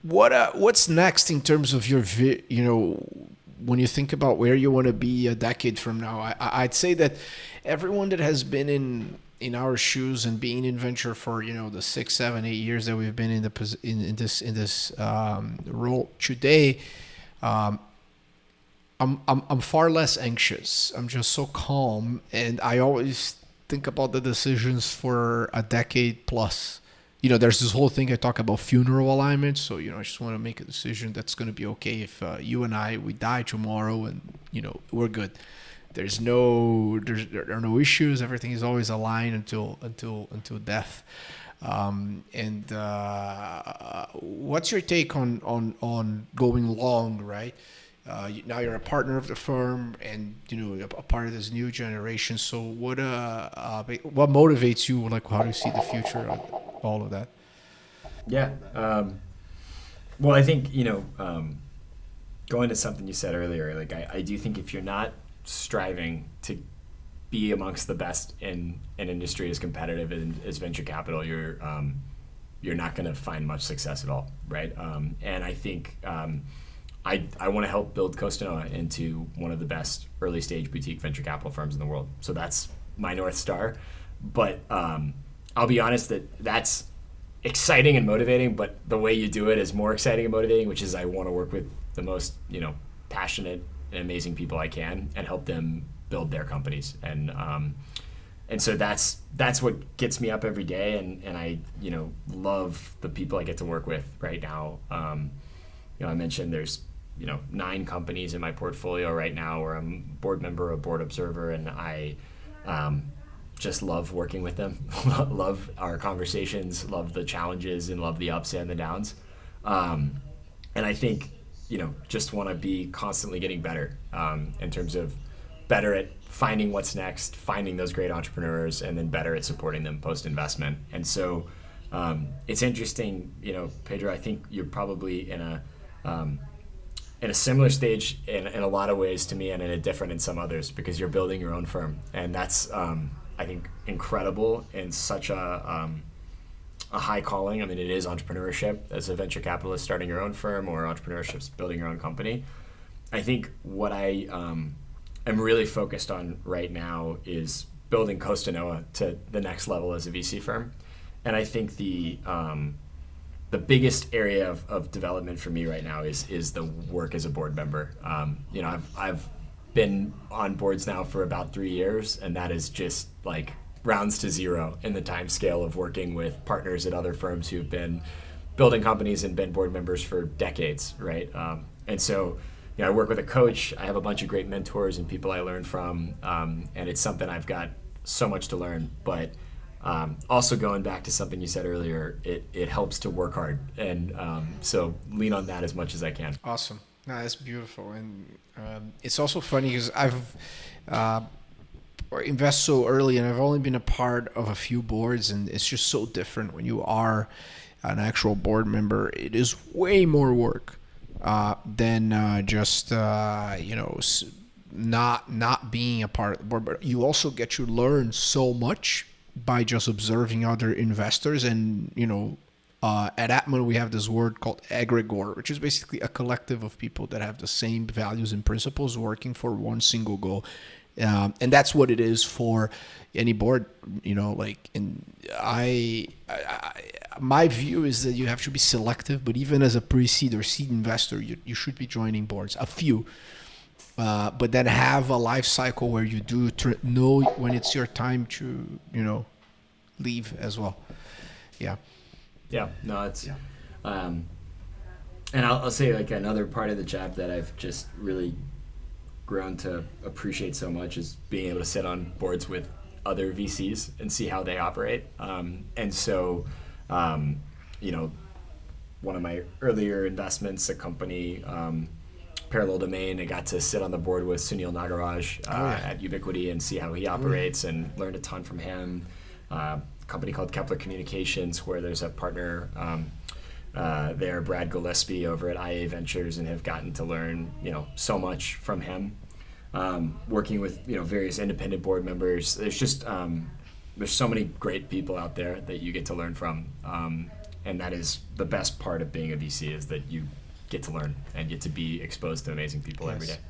What's next in terms of when you think about where you want to be a decade from now? I'd say that everyone that has been in our shoes and being in venture for the 6, 7, 8 years that we've been in this role today, I'm far less anxious. I'm just so calm, and I always think about the decisions for a decade plus. There's this whole thing I talk about funeral alignment. So I just want to make a decision that's going to be okay if you and we die tomorrow, and we're good. There are no issues. Everything is always aligned until death. And what's your take on going long, right? Now you're a partner of the firm, and a part of this new generation. So what motivates you? Like, how do you see the future of all of that? Yeah. Well, I think going to something you said earlier, like I do think if you're not striving to be amongst the best in an industry as competitive as venture capital, you're not going to find much success at all, right? And I think I want to help build Costanoa into one of the best early stage boutique venture capital firms in the world. So that's my North Star. But I'll be honest that's exciting and motivating, but the way you do it is more exciting and motivating, which is I want to work with the most, passionate and amazing people I can and help them build their companies. And so that's what gets me up every day. And I, love the people I get to work with right now. I mentioned there's 9 companies in my portfolio right now where I'm a board member, a board observer, and I just love working with them. Love our conversations, love the challenges, and love the ups and the downs. And I think just want to be constantly getting better in terms of better at finding what's next, finding those great entrepreneurs, and then better at supporting them post-investment. And so it's interesting, Pedro, I think you're probably in a similar stage in a lot of ways to me, and in a different in some others, because you're building your own firm. And that's, I think, incredible and such a high calling. I mean, it is entrepreneurship as a venture capitalist starting your own firm, or entrepreneurship building your own company. I think what I am really focused on right now is building Costanoa to the next level as a VC firm. And I think the biggest area of development for me right now is the work as a board member. I've been on boards now for about 3 years, and that is just like rounds to zero in the time scale of working with partners at other firms who've been building companies and been board members for decades, right? And so, I work with a coach. I have a bunch of great mentors and people I learn from, and it's something I've got so much to learn. But also going back to something you said earlier, it helps to work hard, and so lean on that as much as I can. Awesome. No, that's beautiful. And it's also funny because I've invest so early, and I've only been a part of a few boards, and it's just so different when you are an actual board member. It is way more work than just not being a part of the board. But you also get to learn so much by just observing other investors. And at Atman we have this word called egregore, which is basically a collective of people that have the same values and principles working for one single goal. And that's what it is for any board, my view is that you have to be selective, but even as a pre-seed or seed investor, you should be joining boards, a few, but then have a life cycle where you do know when it's your time to, leave as well. Yeah. Yeah, no, it's, and I'll say like another part of the job that I've just really grown to appreciate so much is being able to sit on boards with other VCs and see how they operate. And so, one of my earlier investments, a company, Parallel Domain, I got to sit on the board with Sunil Nagaraj at Ubiquity and see how he operates and learned a ton from him. A company called Kepler Communications, where there's a partner there, Brad Gillespie, over at IA Ventures, and have gotten to learn, so much from him. Working with, various independent board members. There's just, there's so many great people out there that you get to learn from. and that is the best part of being a VC, is that you get to learn and get to be exposed to amazing people every Yes. day.